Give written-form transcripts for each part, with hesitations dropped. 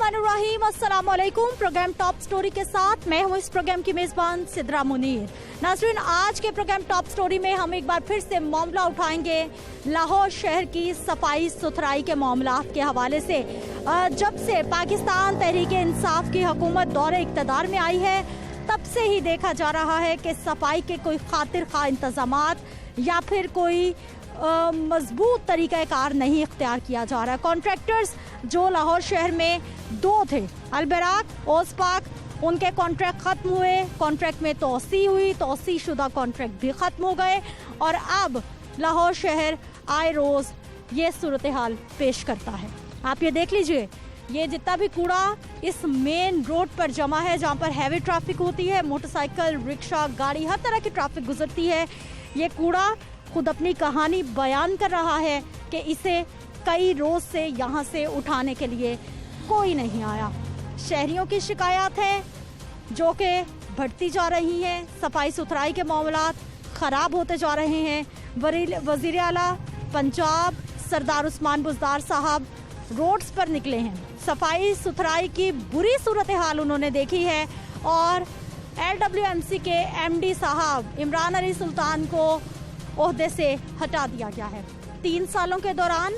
बिस्मिल्लाहिर्रहमानिर्रहीम, अस्सलाम वालेकुम। प्रोग्राम टॉप स्टोरी के साथ मैं हूं इस प्रोग्राम की मेजबान सिद्रा मुनीर। नाज़रीन, आज के प्रोग्राम टॉप स्टोरी में हम एक बार फिर से मामला उठाएंगे लाहौर शहर की सफाई सुथराई के मामलात के हवाले से। जब से पाकिस्तान तहरीक इंसाफ की हुकूमत दौरे इक़्तिदार में आई है, तब से ही देखा जा रहा है कि सफाई के कोई खातिर खा इंतजामात या फिर कोई मजबूत तरीक़ाकार नहीं इख्तियार किया जा रहा है। कॉन्ट्रैक्टर्स जो लाहौर शहर में दो थे, अलबराक, ओसपाक, उनके कॉन्ट्रैक्ट ख़त्म हुए, कॉन्ट्रैक्ट में तोसी हुई, तोसी शुदा कॉन्ट्रैक्ट भी ख़त्म हो गए और अब लाहौर शहर आए रोज़ ये सूरत हाल पेश करता है। आप ये देख लीजिए, ये जितना भी कूड़ा इस मेन रोड पर जमा है, जहाँ पर हैवी ट्रैफिक होती है, मोटरसाइकिल, रिक्शा, गाड़ी, हर तरह की ट्रैफिक गुजरती है, ये कूड़ा खुद अपनी कहानी बयान कर रहा है कि इसे कई रोज से यहाँ से उठाने के लिए कोई नहीं आया। शहरियों की शिकायत है जो कि बढ़ती जा रही हैं, सफाई सुथराई के मामलात ख़राब होते जा रहे हैं। वज़ीर आला पंजाब सरदार उस्मान बुज़दार साहब रोड्स पर निकले हैं, सफाई सुथराई की बुरी सूरत हाल उन्होंने देखी है और LWMC के MD साहब इमरान अली सुल्तान को ओहदे से हटा दिया गया है। 3 सालों के दौरान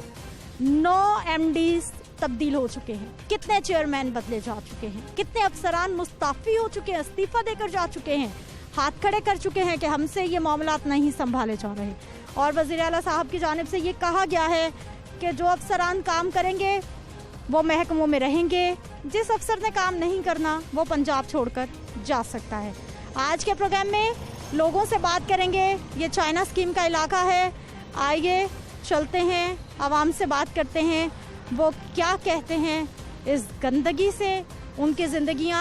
9 MDs तब्दील हो चुके हैं, कितने चेयरमैन बदले जा चुके हैं, कितने अफसरान मुस्ताफ़ी हो चुके हैं, इस्तीफ़ा देकर जा चुके हैं, हाथ खड़े कर चुके हैं कि हमसे ये मामलात नहीं संभाले जा रहे। और वज़ीर आला साहब की जानिब से ये कहा गया है कि जो अफसरान काम करेंगे वो महकमों में रहेंगे, जिस अफसर ने काम नहीं करना वो पंजाब छोड़कर जा सकता है। आज के प्रोग्राम में लोगों से बात करेंगे। ये चाइना स्कीम का इलाका है, आइए चलते हैं, आवाम से बात करते हैं, वो क्या कहते हैं इस गंदगी से, उनकी ज़िंदगियां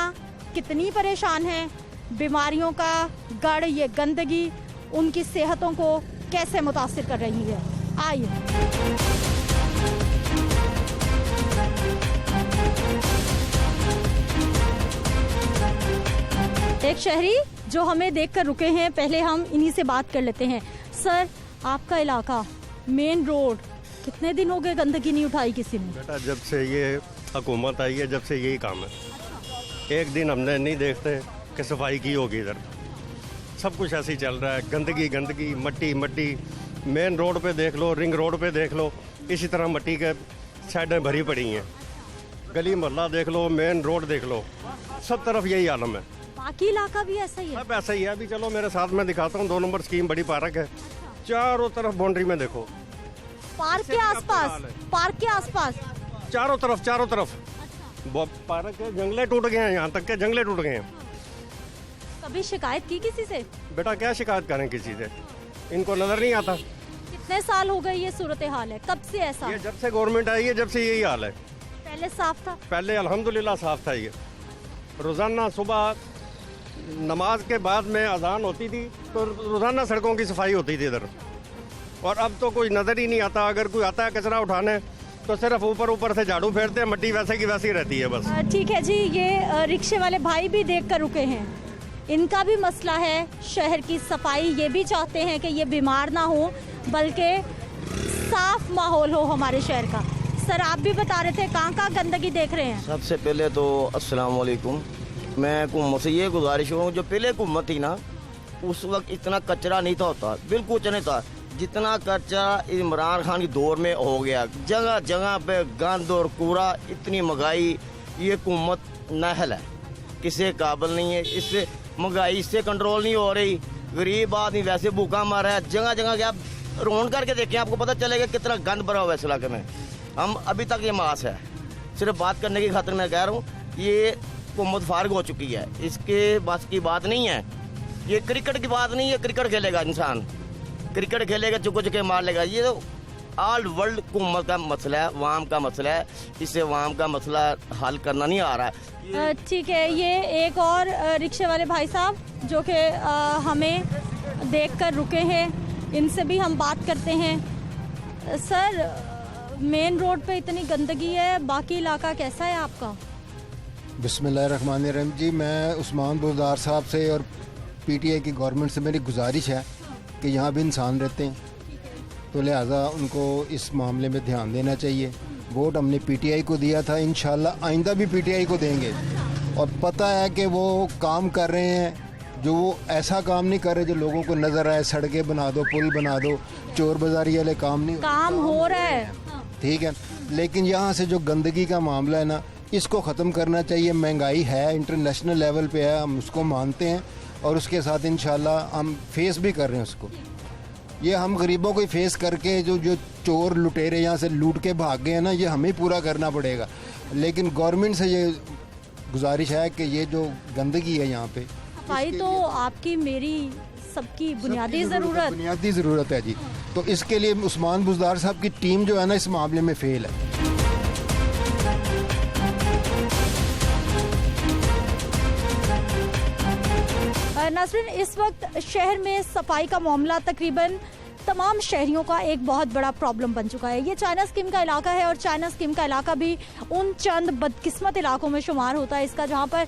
कितनी परेशान हैं, बीमारियों का गढ़ ये गंदगी उनकी सेहतों को कैसे मुतासिर कर रही है। आइए एक शहरी जो हमें देखकर रुके हैं, पहले हम इन्हीं से बात कर लेते हैं। सर, आपका इलाका मेन रोड कितने दिन हो गए गंदगी नहीं उठाई किसी ने? बेटा, जब से ये हुकूमत आई है, जब से यही काम है, एक दिन हमने नहीं देखते कि सफाई की होगी। इधर सब कुछ ऐसे ही चल रहा है, गंदगी गंदगी, मट्टी मट्टी। मेन रोड पे देख लो, रिंग रोड पे देख लो, इसी तरह मट्टी के साइडें भरी पड़ी हैं। गली मोहल्ला देख लो, मेन रोड देख लो, सब तरफ यही आलम है। बाकी इलाका भी ऐसा ही है? सब ऐसा ही है। अभी चलो मेरे साथ में दिखाता हूँ, 2 नंबर स्कीम बड़ी पार्क है, चारों तरफ बाउंड्री में देखो, पार्क के आसपास, पार्क के आसपास चारों तरफ पार्क के जंगले टूट गए हैं, यहाँ तक के जंगले टूट गए हैं। कभी शिकायत की किसी से? बेटा, क्या शिकायत करें किसी से, इनको नजर नहीं आता। कितने साल हो गए ये सूरत हाल है? कब से ऐसा? ये जब से गवर्नमेंट आई है, जब से यही हाल है। पहले साफ था? पहले अल्हम्दुलिल्लाह साफ था। ये रोजाना सुबह नमाज के बाद में अजान होती थी तो रोजाना सड़कों की सफाई होती थी इधर, और अब तो कोई नजर ही नहीं आता। अगर कोई आता है कचरा उठाने तो सिर्फ ऊपर से झाड़ू फेरते हैं, मट्टी वैसे की वैसी रहती है बस। ठीक है जी, ये रिक्शे वाले भाई भी देख कर रुके हैं, इनका भी मसला है शहर की सफाई। ये भी चाहते हैं कि ये बीमार ना हो बल्कि साफ माहौल हो हमारे शहर का। सर, आप भी बता रहे थे कहाँ गंदगी देख रहे हैं? सबसे पहले तो अस्सलाम वालेकुम। मैं हुकूमत से ये गुजारिश हूँ, जो पहले हुकूमत थी ना, उस वक्त इतना कचरा नहीं था होता, बिल्कुल नहीं था जितना कचरा इमरान खान के दौर में हो गया। जगह जगह पे गंद और कूड़ा, इतनी महंगाई, ये हुकूमत नाहल है, किसी काबिल नहीं है। इससे महंगाई इससे कंट्रोल नहीं हो रही, गरीब आदमी वैसे भूखा मर रहा है। जगह जगह क्या रोन करके देखें, आपको पता चलेगा कितना गंद भरा हुआ है इस इलाके में। हम अभी तक ये मास है, सिर्फ बात करने की खातिर मैं कह रहा हूँ, ये हुकूमत फारिग हो चुकी है, इसके बस की बात नहीं है। ये क्रिकेट की बात नहीं है, क्रिकेट खेलेगा इंसान, क्रिकेट खेलेगा, चुके मार लेगा। ये तो ऑल वर्ल्ड हुकूमत का मसला है, वाम का मसला है, इससे वाम का मसला हल करना नहीं आ रहा है। ठीक है, ये एक और रिक्शे वाले भाई साहब जो कि हमें देखकर रुके हैं, इनसे भी हम बात करते हैं। सर, मेन रोड पे इतनी गंदगी है, बाकी इलाका कैसा है आपका? बिस्मिल्लाहिर्रहमानिर्रहीम जी, मैं उस्मान बुज़दार साहब से और PTI की गवर्नमेंट से मेरी गुजारिश है कि यहाँ भी इंसान रहते हैं, तो लिहाजा उनको इस मामले में ध्यान देना चाहिए वोट हमने पीटीआई को दिया था, इंशाल्लाह आइंदा भी पीटीआई को देंगे। और पता है कि वो काम कर रहे हैं, जो वो ऐसा काम नहीं कर रहे जो लोगों को नज़र आए, सड़कें बना दो, पुल बना दो, चोर बाजारी वाले काम नहीं, काम हो रहा है। ठीक है। लेकिन यहाँ से जो गंदगी का मामला है ना, इसको ख़त्म करना चाहिए। महंगाई है, इंटरनेशनल लेवल पे है, हम उसको मानते हैं और उसके साथ इंशाल्लाह हम फेस भी कर रहे हैं उसको। ये हम गरीबों को फेस करके जो जो चोर लुटेरे यहाँ से लूट के भाग गए हैं ना, ये हमें पूरा करना पड़ेगा। लेकिन गवर्नमेंट से ये गुजारिश है कि ये जो गंदगी है यहाँ पे, सफाई तो आपकी मेरी सबकी बुनियादी ज़रूरत है जी। तो इसके लिए उस्मान बुज़दार साहब की टीम जो है ना, इस मामले में फेल है। नाज़रीन, इस वक्त शहर में सफाई का मामला तकरीबन तमाम शहरियों का एक बहुत बड़ा प्रॉब्लम बन चुका है। ये चाइना स्कीम का इलाका है और चाइना स्कीम का इलाका भी उन चंद बदकिस्मत इलाकों में शुमार होता है इसका, जहाँ पर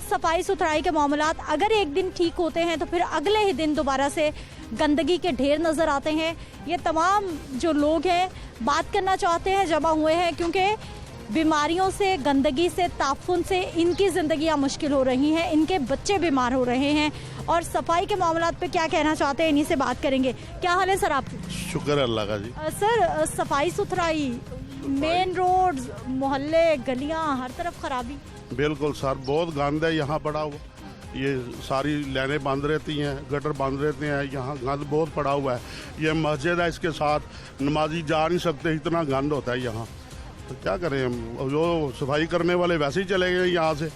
सफाई सुथराई के मामलात अगर एक दिन ठीक होते हैं तो फिर अगले ही दिन दोबारा से गंदगी के ढेर नज़र आते हैं। ये तमाम जो लोग हैं बात करना चाहते हैं, जमा हुए हैं, क्योंकि बीमारियों से, गंदगी से, ताफुन से इनकी ज़िंदगियां मुश्किल हो रही हैं, इनके बच्चे बीमार हो रहे हैं। और सफाई के मामलात पे क्या कहना चाहते हैं, इन्हीं से बात करेंगे। क्या हाल है सर आपके? शुक्र है अल्लाह का जी। सर, सफाई सुथराई, मेन रोड, मोहल्ले, गलियां, हर तरफ खराबी। बिल्कुल सर, बहुत गंद है यहाँ पड़ा हुआ। ये सारी लाइनें बंद रहती हैं, गटर बंद रहते हैं, यहाँ गंद बहुत पड़ा हुआ है। ये मस्जिद है, इसके साथ नमाजी जा नहीं सकते, इतना गंद होता है यहाँ। तो क्या करें हम, जो सफाई करने वाले वैसे ही चले गए यहाँ से,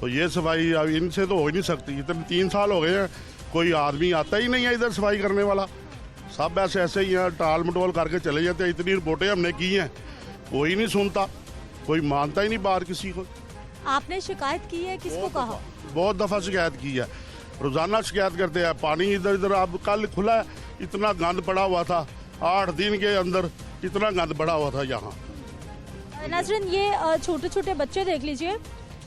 तो ये सफाई अब इनसे तो हो ही नहीं सकती। इतने 3 साल हो गए हैं, कोई आदमी आता ही नहीं है इधर सफाई करने वाला। सब ऐसे ऐसे ही हैं, टाल मटोल करके चले जाते हैं। इतनी रिपोर्टें हमने की हैं, कोई नहीं सुनता, कोई मानता ही नहीं बात किसी को। आपने शिकायत की है? किसको कहा? बहुत दफ़ा शिकायत की है, रोज़ाना शिकायत करते हैं। पानी इधर इधर, अब कल खुला है, इतना गंद पड़ा हुआ था, 8 दिन के अंदर इतना गंद पड़ा हुआ था यहाँ। नाज़रीन, ये छोटे छोटे बच्चे देख लीजिए,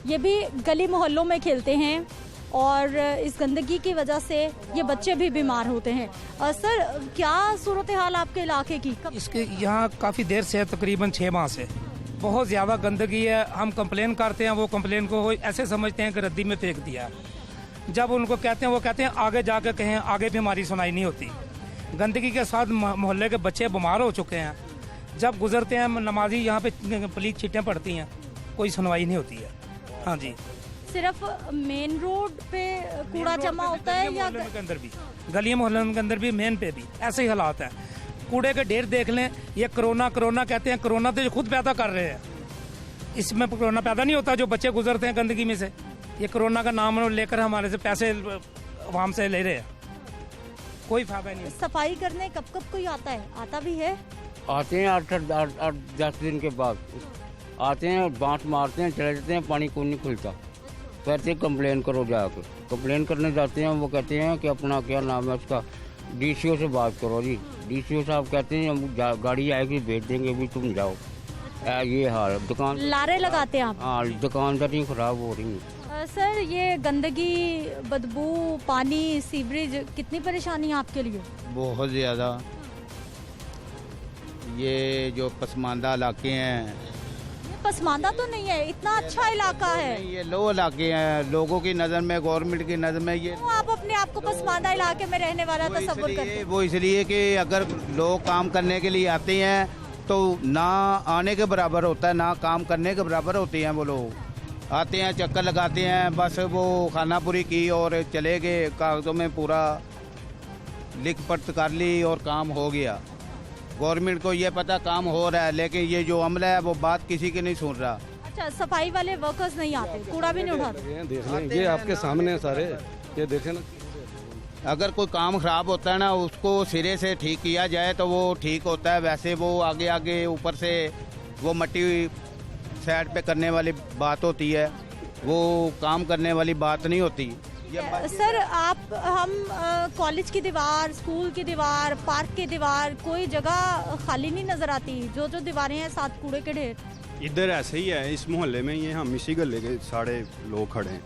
ये भी गली मोहल्लों में खेलते हैं और इस गंदगी की वजह से ये बच्चे भी बीमार होते हैं। सर, क्या सूरत हाल आपके इलाके की? इसके यहाँ काफ़ी देर से है, तकरीबन 6 माह से बहुत ज़्यादा गंदगी है। हम कंप्लेन करते हैं, वो कंप्लेन को ऐसे समझते हैं कि रद्दी में फेंक दिया है। जब उनको कहते हैं, वो कहते हैं आगे जाके कहें, आगे भी हमारी सुनाई नहीं होती। गंदगी के साथ मोहल्ले के बच्चे बीमार हो चुके हैं। जब गुजरते हैं नमाजी, यहाँ पे पुलिस छीटें पड़ती हैं, कोई सुनवाई नहीं होती है। हाँ जी, सिर्फ मेन रोड पे कूड़ा जमा होता है या के अंदर भी, गली मोहल्ले के अंदर भी, मेन पे भी ऐसे ही हालात हैं। कूड़े के ढेर देख लें। ये कोरोना कहते हैं, कोरोना तो खुद पैदा कर रहे हैं। इसमें कोरोना पैदा नहीं होता, जो बच्चे गुजरते हैं गंदगी में से। ये कोरोना का नाम लेकर हमारे से पैसे आवाम से ले रहे हैं, कोई फायदा नहीं। सफाई करने कब कब कोई आता है? आता भी है? आते हैं 8-10 दिन के बाद आते हैं, बांट मारते हैं, चले जाते हैं, पानी कोई नहीं खुलता। कहते हैं कंप्लेन करो, जाकर कंप्लेन करने जाते हैं। वो कहते हैं कि अपना क्या नाम है उसका, डीसीओ से बात करो जी। डीसीओ साहब कहते हैं हम गाड़ी आएगी भेज देंगे, अभी तुम जाओ। ये हाल, दुकान लारे लगाते हैं आप? हाँ, दुकानदारी खराब हो रही है। सर, ये गंदगी, बदबू, पानी, सीवरेज, कितनी परेशानी है आपके लिए? बहुत ज़्यादा। ये जो पसमानदा इलाके हैं, पसमानदा तो नहीं है, इतना अच्छा इलाका है। ये लो इलाके हैं, लोगों की नज़र में, गवर्नमेंट की नज़र में। ये तो आप अपने आप को पसमानदा इलाके में रहने वाला तसव्वुर करते हैं? वो इसलिए कि अगर लोग काम करने के लिए आते हैं तो ना आने के बराबर होता है, ना काम करने के बराबर होते हैं। वो लोग आते हैं, चक्कर लगाते हैं, बस वो खाना पूरी की और चले गए, कागजों में पूरा लिख पढ़ कर ली और काम हो गया। गवर्नमेंट को ये पता काम हो रहा है, लेकिन ये जो अमला है वो बात किसी की नहीं सुन रहा। अच्छा, सफाई वाले वर्कर्स नहीं आते, कूड़ा भी नहीं उठाते? देख लें, ये आपके सामने है सारे, ये देखें ना। अगर कोई काम खराब होता है ना, उसको सिरे से ठीक किया जाए तो वो ठीक होता है। वैसे वो आगे आगे ऊपर से वो मट्टी साइड पे करने वाली बात होती है, वो काम करने वाली बात नहीं होती। सर, हम कॉलेज की दीवार, स्कूल की दीवार, पार्क की दीवार, कोई जगह खाली नहीं नजर आती। जो जो दीवारें हैं, साथ कूड़े के ढेर। इधर ऐसे ही है, इस मोहल्ले में ये हम इसी गले के सारे लोग खड़े हैं।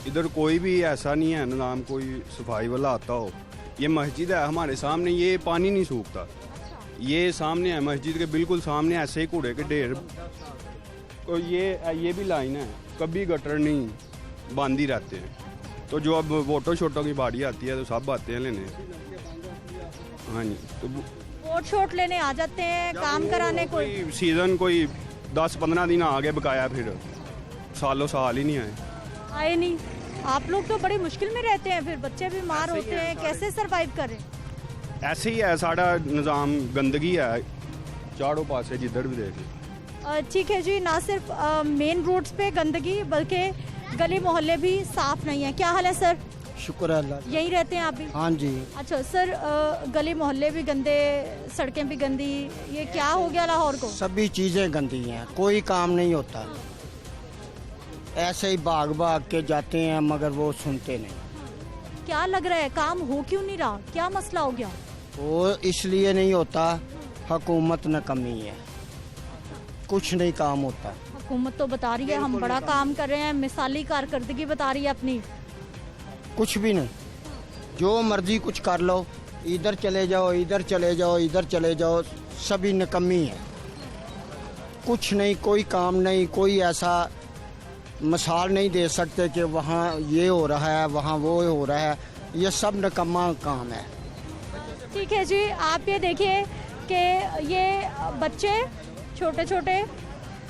इधर कोई भी ऐसा नहीं है निज़ाम, कोई सफाई वाला आता हो। ये मस्जिद है हमारे सामने, ये पानी नहीं सूखता। ये सामने है मस्जिद के बिल्कुल सामने ऐसे ही कूड़े के ढेर। तो ये भी लाइन है, कभी गटर नहीं, बंद ही रहते हैं। तो जो अब वोटो शोटों की बारी आती है तो सब आते हैं लेने। हाँ जी, तो वोट शोट लेने आ जाते हैं, काम कराने कोई सीज़न कोई 10-15 दिन आगे बकाया, फिर सालों साल ही नहीं आए नहीं। आप लोग तो बड़ी मुश्किल में रहते हैं, फिर बच्चे बीमार होते हैं, कैसे सरवाइव करें? ऐसे ही है साड़ा निज़ाम, गंदगी है चारों पासे जिधर भी देखें। ठीक है जी, ना सिर्फ मेन रोड्स पे गंदगी बल्कि गली मोहल्ले भी साफ नहीं है। क्या हाल है सर? शुक्र है अल्लाह। यहीं रहते हैं आप भी? हाँ जी। अच्छा सर, गली मोहल्ले भी गंदे, सड़कें भी गंदी, ये क्या हो गया लाहौर को? सभी चीज़ें गंदी हैं, कोई काम नहीं होता। ऐसे ही भाग भाग के जाते हैं मगर वो सुनते नहीं। क्या लग रहा है, काम हो क्यों नहीं रहा? क्या मसला हो गया? वो इसलिए नहीं होता, हुकूमत न कमी है, कुछ नहीं काम होता। हुकूमत तो बता रही है हम बड़ा काम कर रहे हैं, मिसाली कारकर्दगी बता रही है अपनी। कुछ भी नहीं, जो मर्जी कुछ कर लो, इधर चले जाओ, इधर चले जाओ, इधर चले जाओ, सभी निकम्मी है। कुछ नहीं, कोई काम नहीं, कोई ऐसा मिसाल नहीं दे सकते कि वहाँ ये हो रहा है, वहाँ वो हो रहा है, ये सब निकम्मा काम है। ठीक है जी, आप ये देखिए कि ये बच्चे छोटे छोटे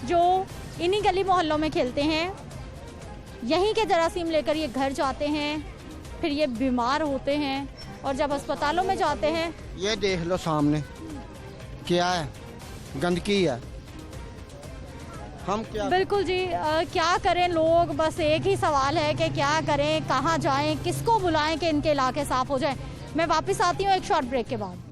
जो इन्हीं गली मोहल्लों में खेलते हैं, यहीं के जरासीम लेकर ये घर जाते हैं, फिर ये बीमार होते हैं और जब अस्पतालों में जाते हैं। ये देख लो सामने क्या है, गंदगी है। हम क्या बिल्कुल जी, क्या करें लोग, बस एक ही सवाल है कि क्या करें, कहाँ जाएं, किसको बुलाएं कि इनके इलाके साफ हो जाएं। मैं वापस आती हूँ एक शॉर्ट ब्रेक के बाद।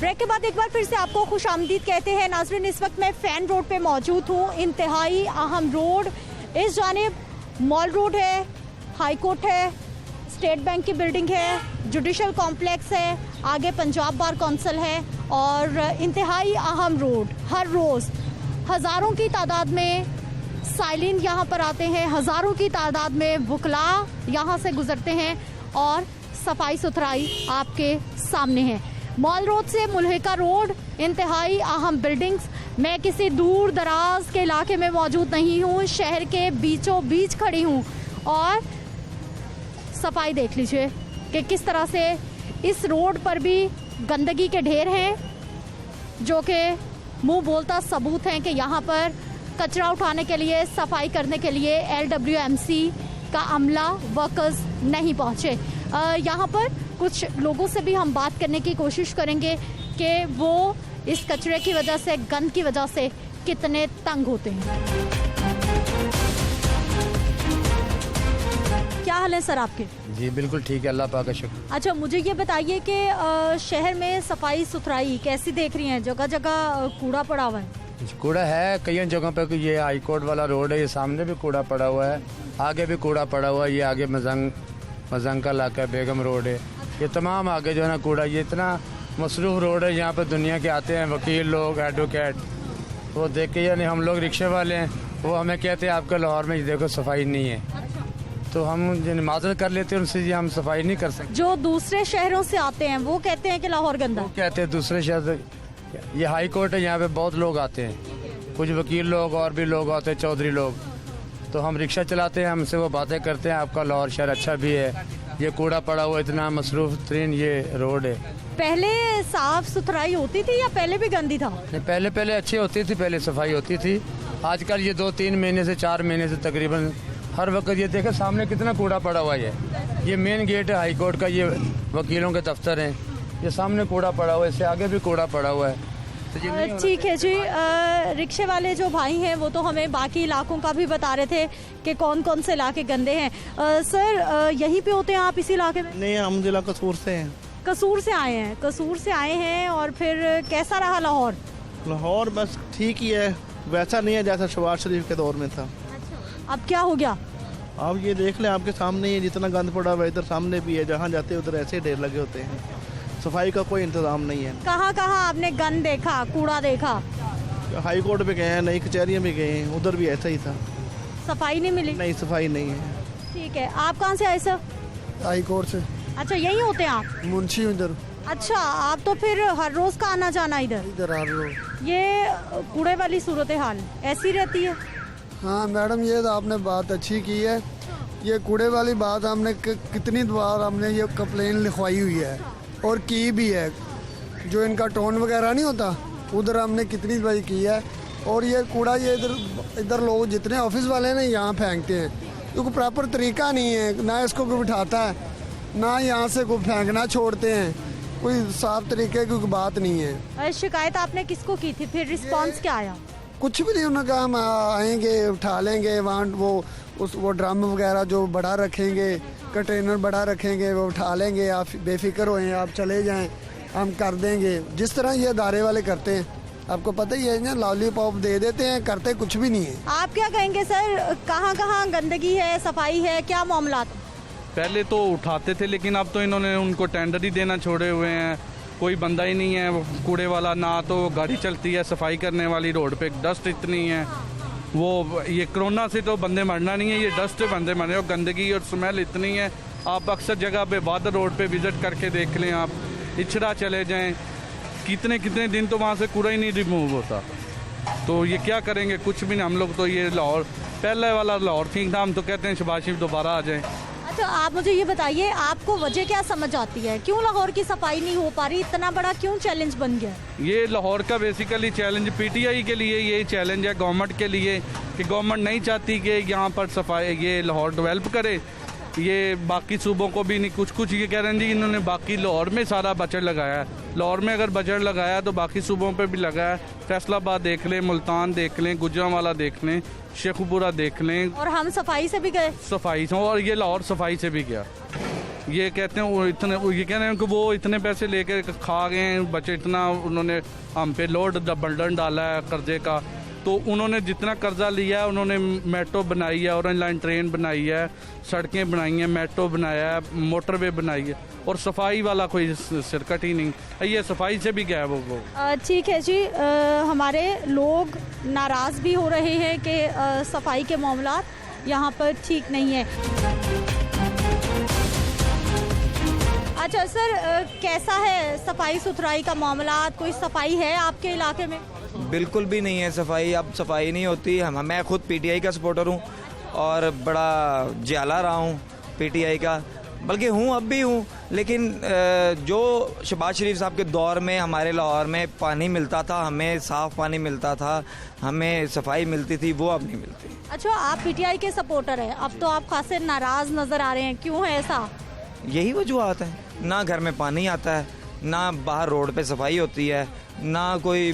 ब्रेक के बाद एक बार फिर से आपको खुशामदीद कहते हैं। नाज़रीन, इस वक्त मैं फैन रोड पे मौजूद हूँ, इंतहाई अहम रोड। इस जानिब मॉल रोड है, हाई कोर्ट है, स्टेट बैंक की बिल्डिंग है, जुडिशल कॉम्प्लेक्स है, आगे पंजाब बार कौंसिल है और इंतहाई अहम रोड। हर रोज़ हज़ारों की तादाद में साइलिन यहाँ पर आते हैं, हज़ारों की तादाद में वकला यहाँ से गुजरते हैं और सफाई सुथराई आपके सामने है। मॉल रोड से मुल्हिका रोड, इंतहाई अहम बिल्डिंग्स। मैं किसी दूर दराज के इलाके में मौजूद नहीं हूँ, शहर के बीचों बीच खड़ी हूँ और सफाई देख लीजिए कि किस तरह से इस रोड पर भी गंदगी के ढेर हैं, जो कि मुंह बोलता सबूत हैं कि यहाँ पर कचरा उठाने के लिए, सफाई करने के लिए LWMC का अमला, वर्कर्स नहीं पहुँचे। यहाँ पर कुछ लोगों से भी हम बात करने की कोशिश करेंगे कि वो इस कचरे की वजह से, गंद की वजह से कितने तंग होते हैं। क्या हाल है सर आपके? जी बिल्कुल ठीक है, अल्लाह पाक का शुक्र। अच्छा, मुझे ये बताइए कि शहर में सफाई सुथराई कैसी देख रही हैं? जगह जगह कूड़ा पड़ा हुआ है। कूड़ा है कई जगहों पे, ये हाई कोर्ट वाला रोड है, ये सामने भी कूड़ा पड़ा हुआ है, आगे भी कूड़ा पड़ा हुआ है, ये आगे मजंग का इलाका है, बेगम रोड है, ये तमाम आगे जो है ना कूड़ा। ये इतना मसरूफ रोड है, यहाँ पर दुनिया के आते हैं वकील लोग, एडवोकेट, वो देख के, यानी हम लोग रिक्शे वाले हैं, वो हमें कहते हैं आपके लाहौर में देखो सफाई नहीं है, तो हम माजरत कर लेते हैं उनसे, हम सफाई नहीं कर सकते। जो दूसरे शहरों से आते हैं वो कहते हैं कि लाहौर गंदा, कहते हैं दूसरे शहर। ये हाई कोर्ट है, यहाँ पे बहुत लोग आते हैं, कुछ वकील लोग और भी लोग आते हैं, चौधरी लोग, तो हम रिक्शा चलाते हैं, हमसे वो बातें करते हैं आपका लाहौर शहर अच्छा भी है, ये कूड़ा पड़ा हुआ इतना मसरूफ तरीन ये रोड है। पहले साफ सुथराई होती थी या पहले भी गंदी था? नहीं, पहले अच्छी होती थी, पहले सफाई होती थी। आजकल ये 2-3 महीने से 4 महीने से तकरीबन हर वक्त ये देखे सामने कितना कूड़ा पड़ा हुआ है। ये मेन गेट है हाई कोर्ट का, ये वकीलों के दफ्तर हैं, ये सामने कूड़ा पड़ा हुआ है, इससे आगे भी कूड़ा पड़ा हुआ है। ठीक है जी, रिक्शे वाले जो भाई हैं वो तो हमें बाकी इलाकों का भी बता रहे थे कि कौन कौन से इलाके गंदे हैं। सर, यहीं पे होते हैं आप, इसी इलाके में? नहीं, हम जिला कसूर से हैं। कसूर से आए हैं? कसूर से आए हैं, और फिर कैसा रहा लाहौर? लाहौर बस ठीक ही है, वैसा नहीं है जैसा शहबाज शरीफ के दौर में था। अब क्या हो गया? आप ये देख लें, आपके सामने ही है, जितना गंद पड़ा हुआ है इधर सामने भी है, जहाँ जाते हैं उधर ऐसे ढेर लगे होते हैं। सफाई का कोई इंतजाम नहीं है। कहाँ कहाँ आपने गंद देखा, कूड़ा देखा? हाई कोर्ट पे गए हैं, नई कचहरियों में गए हैं, उधर भी ऐसा ही था। सफाई नहीं मिली? नहीं, सफाई नहीं है। ठीक है, आप कहाँ से आए सर? हाई कोर्ट से। अच्छा, यही होते हैं आप? मुंशी उधर। अच्छा, आप तो फिर हर रोज का आना जाना इधर हर रोज। ये कूड़े वाली सूरत हाल ऐसी रहती है? हाँ मैडम, ये तो आपने बात अच्छी की है। ये कूड़े वाली बात हमने कितनी बार हमने ये कंप्लेन लिखवाई हुई है और की भी है। जो इनका टोन वगैरह नहीं होता, उधर हमने कितनी बार की है। और ये कूड़ा ये इधर लोग जितने ऑफिस वाले हैं ना यहाँ फेंकते हैं, क्योंकि प्रॉपर तरीका नहीं है, ना इसको कोई बिठाता है, ना यहाँ से कोई फेंकना छोड़ते हैं, कोई साफ तरीके की बात नहीं है। शिकायत आपने किसको की थी, फिर रिस्पांस क्या आया? कुछ भी नहीं, उन्होंने कहा हम आएंगे, उठा लेंगे वहाँ वो ड्रम वगैरह जो बड़ा रखेंगे, कंटेनर बड़ा रखेंगे, वो उठा लेंगे, आप बेफिक्र होएं, आप चले जाएं, हम कर देंगे। जिस तरह ये अदारे वाले करते हैं, आपको पता ही है ना, लॉलीपॉप दे देते हैं, करते कुछ भी नहीं है। आप क्या कहेंगे सर, कहाँ कहाँ गंदगी है, सफाई है, क्या मामला? पहले तो उठाते थे, लेकिन अब तो इन्होंने उनको टेंडर ही देना छोड़े हुए हैं। कोई बंदा ही नहीं है कूड़े वाला, ना तो गाड़ी चलती है सफाई करने वाली, रोड पे डस्ट इतनी है। वो ये कोरोना से तो बंदे मरना नहीं है, ये डस्ट से बंदे मर रहे हैं। और गंदगी और स्मेल इतनी है, आप अक्सर जगह पे बादल रोड पे विजिट करके देख लें, आप इचरा चले जाएं, कितने कितने दिन तो वहाँ से कूड़ा ही नहीं रिमूव होता। तो ये क्या करेंगे, कुछ भी नहीं। हम लोग तो ये लाहौर, पहले वाला लाहौर ठीक था, हम तो कहते हैं शहबाज शरीफ दोबारा आ जाएं। अच्छा, आप मुझे ये बताइए, आपको वजह क्या समझ आती है, क्यों लाहौर की सफाई नहीं हो पा रही? इतना बड़ा क्यों चैलेंज बन गया? ये लाहौर का बेसिकली चैलेंज पीटीआई के लिए ये चैलेंज है, गवर्नमेंट के लिए, कि गवर्नमेंट नहीं चाहती कि यहाँ पर सफाई ये लाहौर डेवलप करे। ये बाकी सूबों को भी नहीं, कुछ ये कह रहे हैं जी इन्होंने बाकी लाहौर में सारा बजट लगाया है। लाहौर में अगर बजट लगाया तो बाकी सूबों पे भी लगा है। फैसलाबाद देख लें, मुल्तान देख लें, गुजरांवाला देख लें, शेखुपुरा देख लें। और हम सफाई से भी गए, सफाई से, और ये लाहौर सफाई से भी गया। ये कहते हैं वो इतने, ये कह रहे हैं कि वो इतने पैसे लेके खा गए हैं बच्चे, इतना उन्होंने हम पे लोड बर्डन डाला है कर्जे का। तो उन्होंने जितना कर्जा लिया है, उन्होंने मेट्रो बनाई है, ऑरेंज लाइन ट्रेन बनाई है, सड़कें बनाई हैं, मेट्रो बनाया है, मोटरवे बनाई है, और सफाई वाला कोई सिरकट ही नहीं। ये सफाई से भी गया है वो। ठीक है जी, हमारे लोग नाराज़ भी हो रहे हैं कि सफाई के मामलात यहाँ पर ठीक नहीं है। अच्छा सर, कैसा है सफाई सुथराई का मामला? कोई सफाई है आपके इलाके में? बिल्कुल भी नहीं है सफाई। अब सफाई नहीं होती। मैं खुद पीटीआई का सपोर्टर हूँ और बड़ा ज्याला रहा हूँ पीटीआई का, बल्कि हूँ, अब भी हूँ। लेकिन जो शहबाज शरीफ साहब के दौर में हमारे लाहौर में पानी मिलता था, हमें साफ़ पानी मिलता था, हमें सफाई मिलती थी, वो अब नहीं मिलती। अच्छा, आप पीटीआई के सपोर्टर हैं, अब तो आप खासे नाराज़ नज़र आ रहे हैं, क्यों है ऐसा? यही वजूहत है, ना घर में पानी आता है, ना बाहर रोड पे सफाई होती है, ना कोई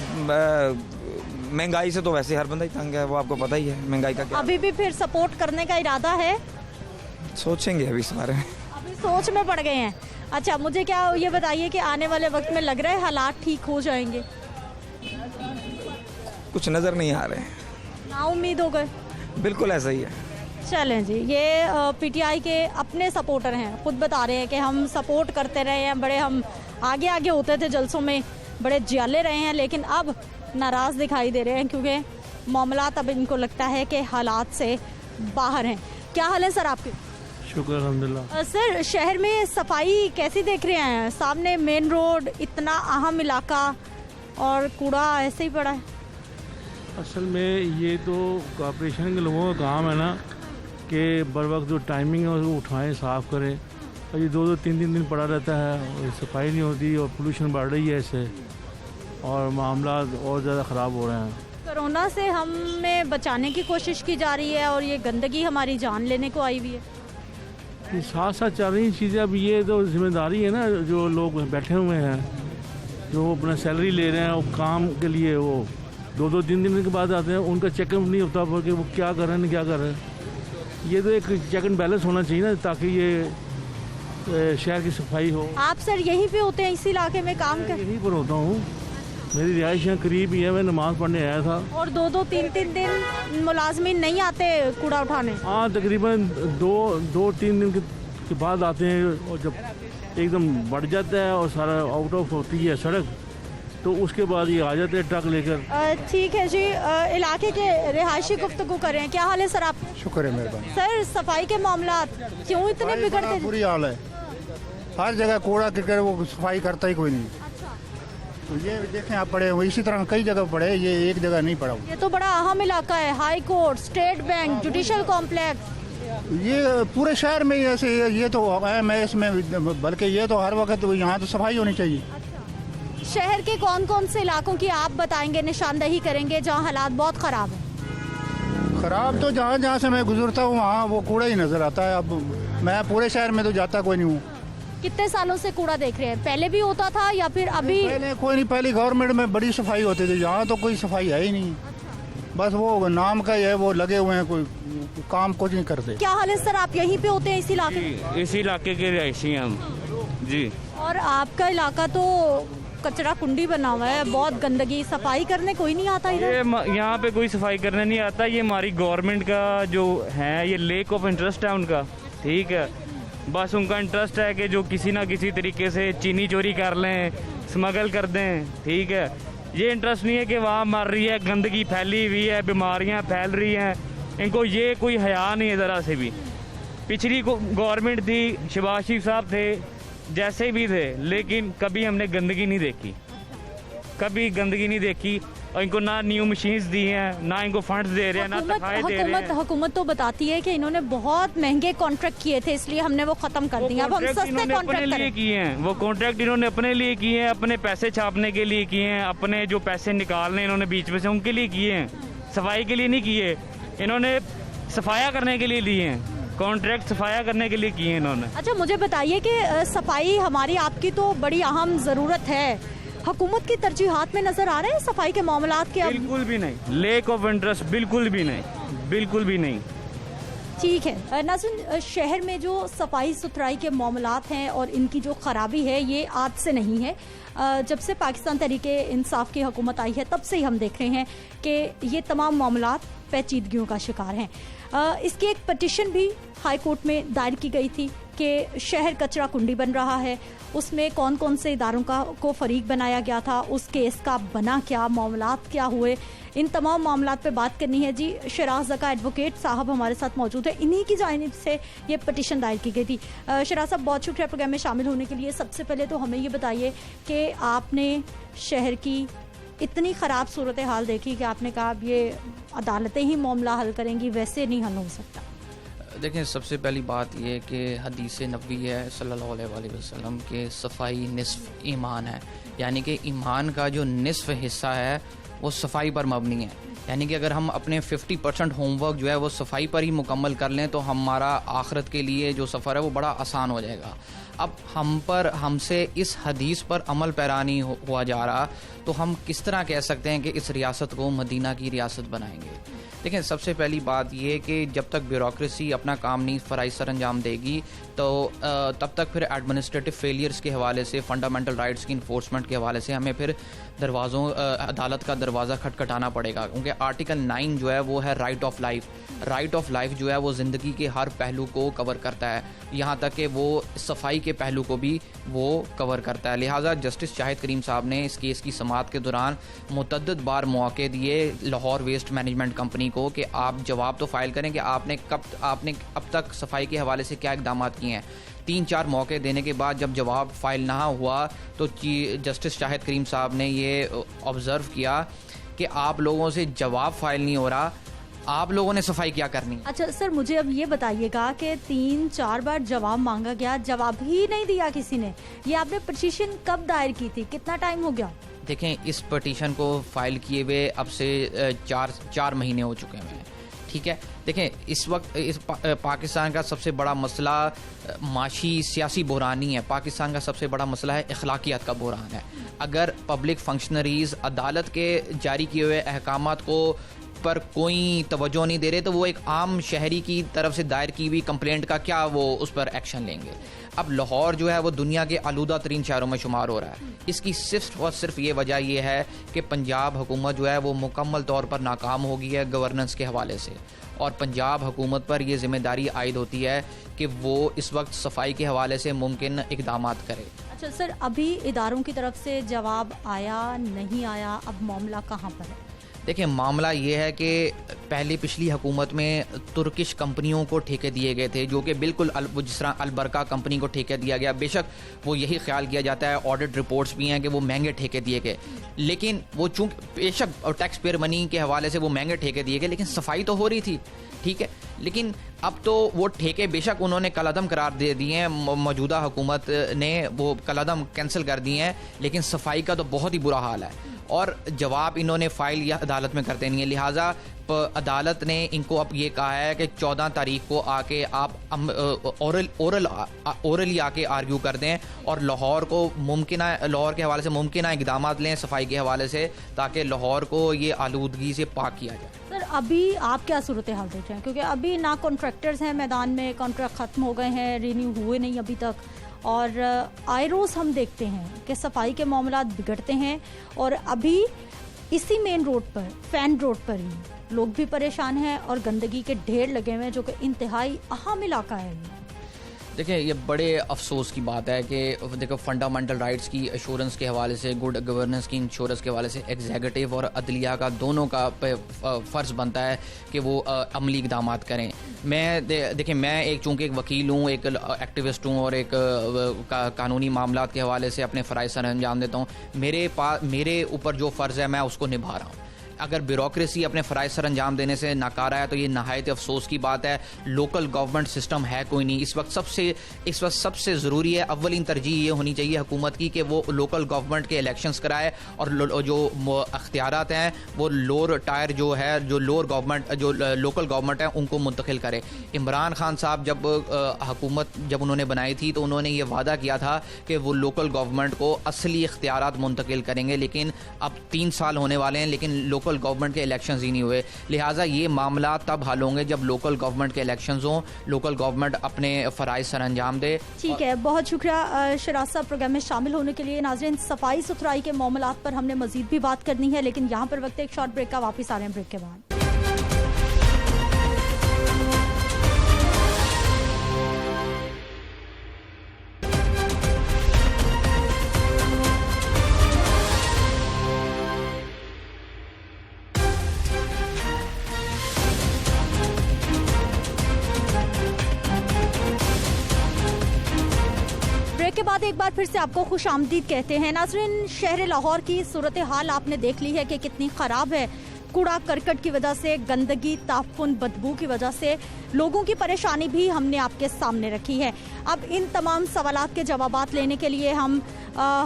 महंगाई से तो वैसे हर बंदा ही तंग है, वो आपको पता ही है महंगाई का क्या। अभी भी फिर सपोर्ट करने का इरादा है? सोचेंगे अभी इस बारे में। अभी सोच में पड़ गए हैं। अच्छा, मुझे क्या ये बताइए कि आने वाले वक्त में लग रहा है हालात ठीक हो जाएंगे? कुछ नज़र नहीं आ रहे, ना उम्मीद हो गए। बिल्कुल ऐसा ही है। चलें जी, ये पीटीआई के अपने सपोर्टर हैं, खुद बता रहे हैं कि हम सपोर्ट करते रहे हैं, बड़े हम आगे आगे होते थे जलसों में, बड़े ज्याले रहे हैं, लेकिन अब नाराज़ दिखाई दे रहे हैं क्योंकि मामलात अब इनको लगता है कि हालात से बाहर हैं। क्या हाल है सर आपके? शुक्र अल्हम्दुलिल्लाह। सर, शहर में सफाई कैसी देख रहे हैं? सामने मेन रोड, इतना अहम इलाका, और कूड़ा ऐसे ही पड़ा है। असल में ये तो कॉर्पोरेशन के लोगों का काम है ना कि बर वक्त जो टाइमिंग है उसको उठाएं, साफ़ करें। और ये 2-3 दिन पड़ा रहता है और सफाई नहीं होती और पोल्यूशन बढ़ रही है इससे, और मामला और ज़्यादा ख़राब हो रहे हैं। कोरोना से हमें बचाने की कोशिश की जा रही है और ये गंदगी हमारी जान लेने को आई हुई है। ये साथ साथ चल रही चीज़ें। अब ये तो जिम्मेदारी है ना, जो लोग बैठे हुए हैं, जो अपना सैलरी ले रहे हैं और काम के लिए वो 2-3 दिन के बाद आते हैं, उनका चेकअप नहीं होता कि वो क्या कर रहे हैं, क्या कर रहे हैं। ये तो एक चेक एंड बैलेंस होना चाहिए ना, ताकि ये शहर की सफाई हो। आप सर यहीं पे होते हैं, इसी इलाके में काम कर? यहीं पर होता हूँ। मेरी रिहाइश यहाँ करीब ही है, मैं नमाज़ पढ़ने आया था। और 2-3 दिन मुलाजमीन नहीं आते कूड़ा उठाने? हाँ, तकरीबन 2-3 दिन के बाद आते हैं, और जब एकदम बढ़ जाता है और सारा आउट ऑफ होती है सड़क, तो उसके बाद ये आ जाते हैं ट्रक लेकर। ठीक है जी, इलाके के रिहायशी गुफ्तगू कर रहे हैं। क्या हाल है सर आप? शुक्र है, मेहरबानी। सर, सफाई के मामला क्यों इतने बिगड़ते? बुरी हाल है, हर जगह कूड़ा करकट, वो सफाई करता ही कोई नहीं। तो ये देखें आप पड़े हुए, इसी तरह कई जगह पड़े, ये एक जगह नहीं पड़ा। ये तो बड़ा अहम इलाका है, high court, state bank, judicial complex, ये पूरे शहर में ऐसे, ये तो अहम है इसमें, बल्कि ये तो हर वक्त यहाँ तो सफाई होनी चाहिए। शहर के कौन कौन से इलाकों की आप बताएंगे, निशानदेही करेंगे जहाँ हालात बहुत खराब है? खराब तो जहाँ जहाँ से मैं गुजरता हूँ वहाँ वो कूड़ा ही नजर आता है। अब मैं पूरे शहर में तो जाता कोई नहीं हूँ। कितने सालों से कूड़ा देख रहे हैं? पहले भी होता था या फिर अभी? पहले कोई नहीं, पहली गवर्नमेंट में बड़ी सफाई होती थी, यहाँ तो कोई सफाई है ही नहीं। बस वो नाम का ही है, वो लगे हुए हैं, कोई काम कुछ नहीं करते। क्या हाल है सर, आप यहीं पे होते हैं इस इलाके में? इस इलाके के रहायशी हैं हम जी। और आपका इलाका तो कचरा कुंडी बना हुआ है, बहुत गंदगी, सफाई करने कोई नहीं आता इधर? यहाँ पे कोई सफाई करने नहीं आता, ये हमारी गवर्नमेंट का जो है, ये लेक ऑफ इंटरेस्ट है उनका, ठीक है। बस उनका इंटरेस्ट है कि जो किसी ना किसी तरीके से चीनी चोरी कर लें, स्मगल कर दें, ठीक है। ये इंटरेस्ट नहीं है कि वहाँ मर रही है, गंदगी फैली हुई है, बीमारियाँ फैल रही हैं, इनको ये कोई हया नहीं है ज़रा से भी। पिछली गवर्नमेंट थी, शहबाज शरीफ साहब थे, जैसे भी थे, लेकिन कभी हमने गंदगी नहीं देखी, कभी गंदगी नहीं देखी। और इनको ना न्यू मशीन्स दी हैं, ना इनको फंड्स दे रहे हैं, ना तनख्वाहें दे रहे हैं। हुकूमत तो बताती है कि इन्होंने बहुत महंगे कॉन्ट्रैक्ट किए थे, इसलिए हमने वो खत्म कर दिया। अब हम सस्ते कॉन्ट्रैक्ट लिए किए हैं, वो कॉन्ट्रैक्ट इन्होंने अपने लिए किए हैं, अपने पैसे छापने के लिए किए हैं, अपने जो पैसे निकालने इन्होंने बीच में से उनके लिए किए हैं, सफाई के लिए नहीं किए। इन्होंने सफाया करने के लिए लिए हैं, कॉन्ट्रैक्ट सफाया करने के लिए किए हैं इन्होंने। अच्छा, मुझे बताइए कि सफाई हमारी आपकी तो बड़ी अहम ज़रूरत है, हुकूमत की तरजीहात में नजर आ रहे हैं सफाई के मामलात के? बिल्कुल भी नहीं, लेक ऑफ इंटरेस्ट बिल्कुल भी नहीं, बिल्कुल भी नहीं। ठीक है नाज़रीन, शहर में जो सफाई सुथराई के मामलात हैं और इनकी जो खराबी है, ये आज से नहीं है। जब से पाकिस्तान तहरीके इंसाफ की हुकूमत आई है, तब से ही हम देख रहे हैं कि ये तमाम मामलात पेचीदगियों का शिकार हैं। इसकी एक पटिशन भी हाई कोर्ट में दायर की गई थी कि शहर कचरा कुंडी बन रहा है, उसमें कौन कौन से इदारों को फरीक बनाया गया था, उस केस का बना क्या, मामलात क्या हुए, इन तमाम मामलात पे बात करनी है जी। शराज ज़का एडवोकेट साहब हमारे साथ मौजूद है, इन्हीं की जानिब से ये पटिशन दायर की गई थी। शराज साहब, बहुत शुक्रिया प्रोग्राम में शामिल होने के लिए। सबसे पहले तो हमें ये बताइए कि आपने शहर की इतनी ख़राब सूरत हाल देखी कि आपने कहा अब ये अदालतें ही मामला हल करेंगी, वैसे नहीं हल हो सकता। देखें, सबसे पहली बात यह कि हदीस नबवी है सल्लल्लाहु अलैहि वसल्लम के सफाई निस्फ ईमान है, यानी कि ईमान का जो निस्फ हिस्सा है वो सफाई पर मबनी है। यानी कि अगर हम अपने 50% होमवर्क जो है वो सफाई पर ही मुकम्मल कर लें तो हमारा आखिरत के लिए जो सफ़र है वो बड़ा आसान हो जाएगा। अब हमसे इस हदीस पर अमल पैरा नहीं हुआ जा रहा, तो हम किस तरह कह सकते हैं कि इस रियासत को मदीना की रियासत बनाएंगे। देखें, सबसे पहली बात यह कि जब तक ब्यूरोक्रेसी अपना काम नहीं फ़राइज़ सर अंजाम देगी तो तब तक फिर एडमिनिस्ट्रेटिव फेलियर्स के हवाले से, फंडामेंटल राइट्स की इन्फोर्समेंट के हवाले से हमें फिर अदालत का दरवाज़ा खटखटाना पड़ेगा, क्योंकि आर्टिकल 9 जो है वो है right of life. Right of life जो है वो ज़िंदगी के हर पहलू को कवर करता है, यहाँ तक कि वो सफाई के पहलू को भी वो कवर करता है। लिहाजा जस्टिस शाहिद करीम साहब ने इस केस की समाअत के दौरान मुतअद्दिद बार मौके दिए लाहौर वेस्ट मैनेजमेंट कंपनी को कि आप जवाब तो फाइल करें कि आपने अब तक सफाई के हवाले से क्या इक़दाम किए हैं। 3-4 मौके देने के बाद जब जवाब फाइल ना हुआ तो जस्टिस शाहिद करीम साहब ने ये ऑब्ज़र्व किया कि आप लोगों से जवाब फाइल नहीं हो रहा, आप लोगों ने सफाई क्या करनी। अच्छा सर, मुझे अब ये बताइएगा कि 3-4 बार जवाब मांगा गया, जवाब ही नहीं दिया किसी ने। ये आपने पटिशन कब दायर की थी, कितना टाइम हो गया? देखें, इस पटिशन को फाइल किए हुए अब से 4 महीने हो चुके हैं, ठीक है। देखें, इस वक्त पाकिस्तान का सबसे बड़ा मसला माशी सियासी बहरान नहीं है, पाकिस्तान का सबसे बड़ा मसला है अखलाकियात का बहरान है। अगर पब्लिक फंक्शनरीज़ अदालत के जारी किए हुए अहकामात को पर कोई तवज्जो नहीं दे रहे, तो वो एक आम शहरी की तरफ से दायर की हुई कंप्लेंट का क्या वो उस पर एक्शन लेंगे। अब लाहौर जो है वो दुनिया के आलूदा तरीन शहरों में शुमार हो रहा है। इसकी सिर्फ और सिर्फ ये वजह ये है कि पंजाब हुकूमत जो है वो मुकम्मल तौर पर नाकाम हो गई है गवर्नेंस के हवाले से, और पंजाब हुकूमत पर यह जिम्मेदारी आयद होती है कि वो इस वक्त सफाई के हवाले से मुमकिन इक़दाम करे। अच्छा सर, अभी इदारों की तरफ से जवाब आया नहीं आया, अब मामला कहाँ पर है? देखिए, मामला ये है कि पहले पिछली हुकूमत में तुर्किश कंपनियों को ठेके दिए गए थे, जो कि बिल्कुल जिस तरह अलबरका कंपनी को ठेके दिया गया। बेशक वो यही ख्याल किया जाता है, ऑडिट रिपोर्ट्स भी हैं कि वो महंगे ठेके दिए गए, लेकिन वो चूँकि बेशक टैक्स पेयर मनी के हवाले से वो महंगे ठेके दिए गए, लेकिन सफाई तो हो रही थी, ठीक है। लेकिन अब तो वो ठेके बेशक उन्होंने कलअदम करार दे दिए हैं, मौजूदा हुकूमत ने वो कलअदम कैंसिल कर दिए हैं, लेकिन सफाई का तो बहुत ही बुरा हाल है और जवाब इन्होंने फ़ाइल या अदालत में करते नहीं है। लिहाजा अदालत ने इनको अब ये कहा है कि 14 तारीख को आके आप ओरली आके आर्ग्यू कर दें और लाहौर के हवाले से मुमकिन इक़दाम लें सफाई के हवाले से, ताकि लाहौर को ये आलूदगी से पाक किया जाए। सर, अभी आप क्या सूरत हाल देख रहे हैं? क्योंकि अभी ना कॉन्ट्रैक्टर्स हैं मैदान में, कॉन्ट्रैक्ट ख़त्म हो गए हैं, रिन्यू हुए नहीं अभी तक, और आए रोज़ हम देखते हैं कि सफाई के मामला बिगड़ते हैं, और अभी इसी मेन रोड पर, फैन रोड पर ही लोग भी परेशान हैं और गंदगी के ढेर लगे हुए हैं, जो कि इंतहाई अहम इलाका है। देखिए, ये बड़े अफसोस की बात है कि देखो फंडामेंटल राइट्स की एश्योरेंस के हवाले से, गुड गवर्नेंस की इंश्योरेंस के हवाले से एग्जीक्यूटिव और अदलिया का दोनों का फ़र्ज़ बनता है कि वो अमली इक़दाम करें। देखिए मैं चूँकि एक वकील हूँ, एक एक्टिविस्ट हूँ और एक कानूनी मामलात के हवाले से अपने फ़राइज़ सर अंजाम देता हूँ। मेरे ऊपर जो फ़र्ज़ है मैं उसको निभा रहा हूँ। अगर ब्यूरोक्रेसी अपने फ़राइज़ सर अंजाम देने से नाकारा है तो ये नहायत अफसोस की बात है। लोकल गवर्नमेंट सिस्टम है कोई नहीं। इस वक्त सबसे ज़रूरी है, अव्वलीन तरजीह ये होनी चाहिए हुकूमत की कि वो लोकल गवर्नमेंट के इलेक्शंस कराए और जो अख्तियारात हैं वो लोअर टायर जो है, जो लोअर गवर्नमेंट, जो लोकल गवर्नमेंट है उनको मुंतकिल करे। इमरान खान साहब जब हुकूमत जब उन्होंने बनाई थी तो उन्होंने ये वादा किया था कि वो लोकल गवर्नमेंट को असली इख्तियारात मुंतकिल करेंगे, लेकिन अब 3 साल होने वाले हैं लेकिन लोकल गवर्नमेंट के इलेक्शंस ही नहीं हुए। लिहाजा ये मामला तब हल होंगे जब लोकल गवर्नमेंट के इलेक्शंस हों, लोकल गवर्नमेंट अपने फ़राइज़ सर अंजाम दे। ठीक है, बहुत शुक्रिया शराज साहब प्रोग्राम में शामिल होने के लिए। नाज़रीन, सफाई सुथराई के मामलात पर हमने मजीद भी बात करनी है, लेकिन यहाँ पर वक्त एक शॉर्ट ब्रेक का, वापस आ रहे हैं ब्रेक के बाद। के बाद एक बार फिर से आपको खुश आमदीद कहते हैं। नाज़रीन, शहर लाहौर की सूरत हाल आपने देख ली है कि कितनी ख़राब है। कूड़ा करकट की वजह से, गंदगी, ताफुन, बदबू की वजह से लोगों की परेशानी भी हमने आपके सामने रखी है। अब इन तमाम सवालात के जवाबात लेने के लिए हम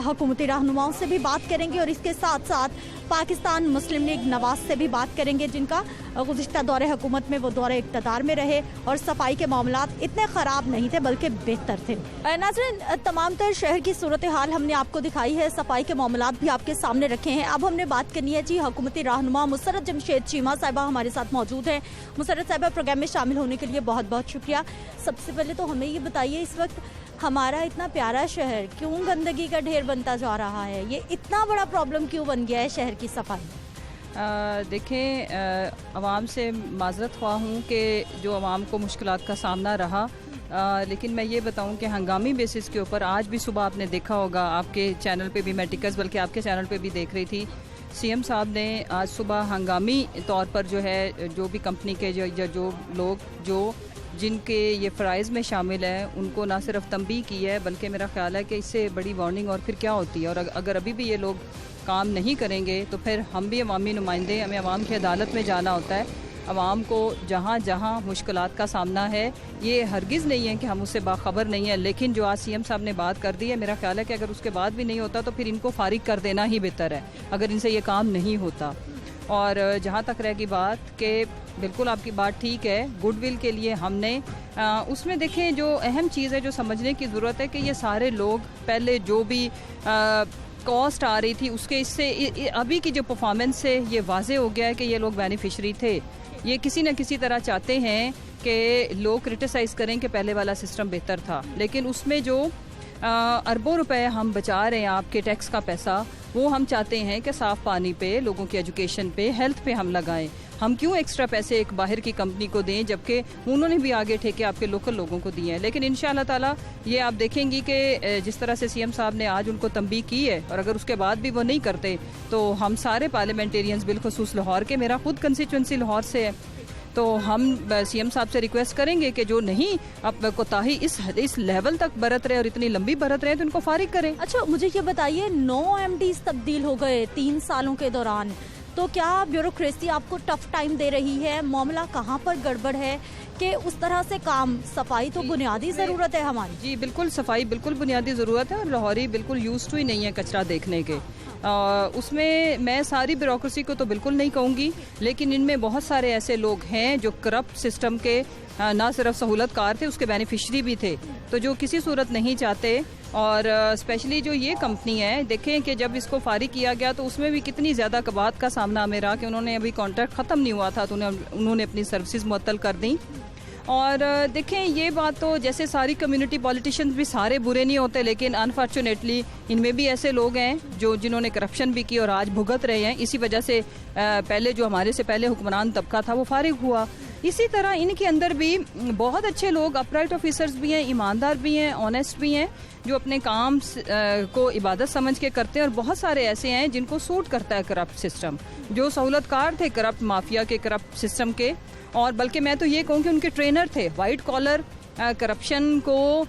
हुकूमती रहनुमाओं से भी बात करेंगे और इसके साथ साथ पाकिस्तान मुस्लिम लीग नवाज से भी बात करेंगे, जिनका गुज़िश्ता दौरे हुकूमत में वो दौरे इक़्तिदार में रहे और सफाई के मामलात इतने ख़राब नहीं थे बल्कि बेहतर थे। नाज़रीन, तमाम तर शहर की सूरत हाल हमने आपको दिखाई है, सफाई के मामलात भी आपके सामने रखे हैं। अब हमने बात करनी है जी हुकूमती रहनुमा मुसर्रत जमशेद चीमा साहिबा हमारे साथ मौजूद हैं। मुसर्रत साहिबा, प्रोग्राम में शामिल होने के लिए बहुत बहुत शुक्रिया। सबसे पहले तो हमें ये बताइए, इस वक्त हमारा इतना प्यारा शहर क्यों गंदगी का ढेर बनता जा रहा है? ये इतना बड़ा प्रॉब्लम क्यों बन गया है शहर की सफाई? देखें, आवाम से माजरत ख्वाह हूँ कि जो आवाम को मुश्किलात का सामना रहा, लेकिन मैं ये बताऊं कि हंगामी बेसिस के ऊपर आज भी सुबह आपने देखा होगा, आपके चैनल पे भी, मैं टिकर्स बल्कि आपके चैनल पे भी देख रही थी, सीएम साहब ने आज सुबह हंगामी तौर पर जो है, जो भी कंपनी के जो लोग जिनके ये फ़राइज़ में शामिल हैं उनको ना सिर्फ तंबीह की है, बल्कि मेरा ख्याल है कि इससे बड़ी वार्निंग और फिर क्या होती है। और अगर अभी भी ये लोग काम नहीं करेंगे तो फिर हम भी अवामी नुमाइंदे, हमें अवाम की अदालत में जाना होता है। अवाम को जहाँ जहाँ मुश्किलात का सामना है, ये हरगिज़ नहीं है कि हम उससे बाखबर नहीं है, लेकिन जो आज सीएम साहब ने बात कर दी है, मेरा ख्याल है कि अगर उसके बाद भी नहीं होता तो फिर इनको फारिग कर देना ही बेहतर है, अगर इनसे ये काम नहीं होता। और जहाँ तक रहेगी बात कि बिल्कुल आपकी बात ठीक है, गुडविल के लिए हमने उसमें देखें, जो अहम चीज़ है जो समझने की ज़रूरत है कि ये सारे लोग पहले जो भी कॉस्ट आ रही थी उसके इससे अभी की जो परफॉर्मेंस से ये वाजे हो गया है कि ये लोग बेनिफिशरी थे। ये किसी न किसी तरह चाहते हैं कि लोग क्रिटिसाइज़ करें कि पहले वाला सिस्टम बेहतर था, लेकिन उसमें जो अरबों रुपए हम बचा रहे हैं आपके टैक्स का पैसा, वो हम चाहते हैं कि साफ़ पानी पे, लोगों की एजुकेशन पे, हेल्थ पे हम लगाएं। हम क्यों एक्स्ट्रा पैसे एक बाहर की कंपनी को दें जबकि उन्होंने भी आगे ठेके आपके लोकल लोगों को दिए हैं। लेकिन इंशाअल्लाह ताला ये आप देखेंगी कि जिस तरह से सीएम साहब ने आज उनको तंबीह की है, और अगर उसके बाद भी वो नहीं करते तो हम सारे पार्लियामेंटेरियंस बिलखुसूस लाहौर के, मेरा खुद कंस्टिट्यूंसी लाहौर से है, तो हम सीएम साहब से रिक्वेस्ट करेंगे कि जो नहीं अब कोताही इस लेवल तक बरत रहे और इतनी लंबी बरत रहे तो इनको फारिग करें। अच्छा, मुझे ये बताइए 9 MDs तब्दील हो गए 3 सालों के दौरान, तो क्या ब्यूरोक्रेसी आपको टफ टाइम दे रही है? मामला कहाँ पर गड़बड़ है कि उस तरह से काम? सफाई तो बुनियादी ज़रूरत है हमारी। जी बिल्कुल, सफाई बिल्कुल बुनियादी ज़रूरत है और लाहौरी बिल्कुल यूज्ड टू ही नहीं है कचरा देखने के। उसमें मैं सारी ब्यूरोक्रेसी को तो बिल्कुल नहीं कहूँगी, लेकिन इनमें बहुत सारे ऐसे लोग हैं जो करप्ट सिस्टम के ना सिर्फ सहूलतकार थे, उसके बेनिफिशरी भी थे, तो जो किसी सूरत नहीं चाहते। और स्पेशली जो ये कंपनी है, देखें कि जब इसको फारिग किया गया तो उसमें भी कितनी ज़्यादा कबात का सामना हमें रहा कि उन्होंने अभी कॉन्ट्रैक्ट ख़त्म नहीं हुआ था तो उन्होंने अपनी सर्विसेज मुअत्तल कर दी। और देखें ये बात तो जैसे सारी कम्युनिटी पॉलिटिशियंस भी सारे बुरे नहीं होते, लेकिन अनफॉर्चुनेटली इनमें भी ऐसे लोग हैं जिन्होंने करप्शन भी की और आज भुगत रहे हैं। इसी वजह से पहले जो हमारे से पहले हुक्मरान तबका था वो फारिग हुआ। इसी तरह इनके अंदर भी बहुत अच्छे लोग, अपराइट ऑफिसर्स भी हैं, ईमानदार भी हैं, ऑनेस्ट भी हैं, जो अपने काम को इबादत समझ के करते हैं, और बहुत सारे ऐसे हैं जिनको सूट करता है करप्ट सिस्टम, जो सहूलतकार थे करप्ट माफिया के, करप्ट सिस्टम के। और बल्कि मैं तो ये कहूँ कि उनके ट्रेनर थे, वाइट कॉलर करप्शन को